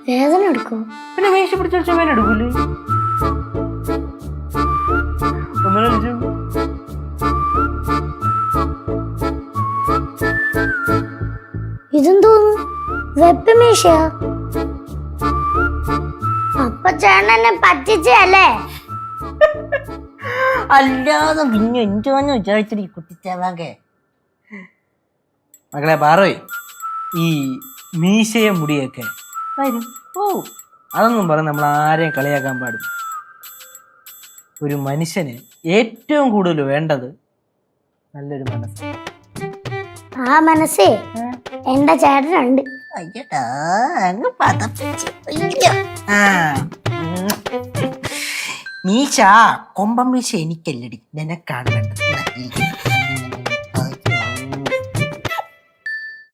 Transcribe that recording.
വേദന എടുക്കോ? പിന്നെ മീശ പിടിച്ച വേദന എടുക്കൂലേ? ഇതെന്തോന്നു വെപ്പമീശയാ? അപ്പൊ ചേട്ടനെ പറ്റിച്ചല്ലേ? അല്ലാതെ പിന്നെ എന്തോന്ന് വിചാരിച്ചിട്ട് ഈ കുട്ടിച്ചേവാകെ. മകളെ പാറോയ്, ഈ മീശയെ മുടിയൊക്കെ വരും. ഓ, അതൊന്നും പറഞ്ഞ് നമ്മൾ ആരെയും കളിയാക്കാൻ പാടില്ല. ഒരു മനുഷ്യന് ഏറ്റവും കൂടുതൽ വേണ്ടത് നല്ലൊരു മനസ്സ്. ആ മനസ്സേ എന്റെ ചേട്ടനുണ്ട്. അയ്യടാ, അങ്ങ് പതപ്പിച്ച്. ആ മീശ, കൊമ്പം മീശ എനിക്കല്ലടി, നിനക്കാണ് വേണ്ടത്.